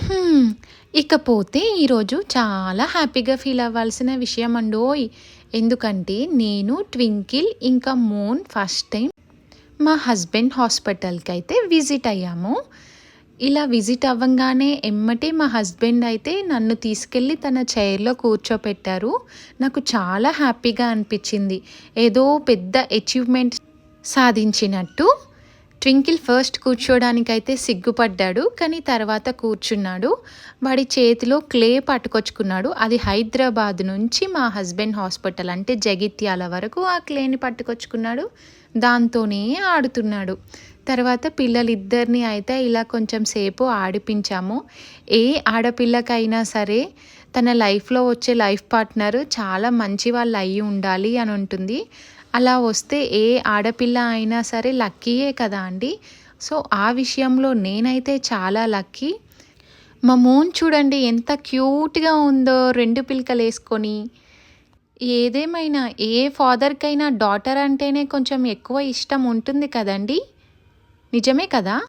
హ్మ్. ఇకపోతే ఈరోజు చాలా హ్యాపీగా ఫీల్ అవ్వాల్సిన విషయం అండోయ్! ఎందుకంటే నేను, ట్వింకిల్ ఇంకా మోన్ ఫస్ట్ టైం మా హస్బెండ్ హాస్పిటల్‌కైతే విజిట్ అయ్యాము. ఇలా విజిట్ అవ్వంగానే ఎమ్మటే మా హస్బెండ్ అయితే నన్ను తీసుకెళ్ళి తన చైర్‌లో కూర్చోపెట్టారు. నాకు చాలా హ్యాపీగా అనిపిచ్చింది. ఏదో పెద్ద అచీవ్‌మెంట్ సాధించినట్టు. ట్వింకిల్ ఫస్ట్ కూర్చోడానికైతే సిగ్గుపడ్డాడు. కానీ తర్వాత కూర్చున్నాడు. వాడి చేతిలో క్లే పట్టుకొచ్చుకున్నాడు. అది హైదరాబాద్ నుంచి మా హస్బెండ్ హాస్పిటల్ అంటే జగిత్యాల వరకు ఆ క్లేని పట్టుకొచ్చుకున్నాడు. దాంతోనే ఆడుతున్నాడు. తర్వాత పిల్లలిద్దరిని అయితే ఇలా కొంచెం సేపు ఆడిపించాము. ఏ ఆడపిల్లకైనా సరే తన లైఫ్‌లో వచ్చే లైఫ్ పార్ట్నర్ చాలా మంచి వాళ్ళు అయ్యి ఉండాలి అని ఉంటుంది. అలా వస్తే ఏ ఆడపిల్ల అయినా సరే లక్కీయే కదా అండి. సో, ఆ విషయంలో నేనైతే చాలా లక్కీ. మా మోన్ చూడండి ఎంత క్యూట్‌గా ఉందో 2 పిలకలేసుకొని. ఏదేమైనా ఏ ఫాదర్‌కైనా డాటర్ అంటేనే కొంచెం ఎక్కువ ఇష్టం ఉంటుంది కదండీ! నిజమే కదా?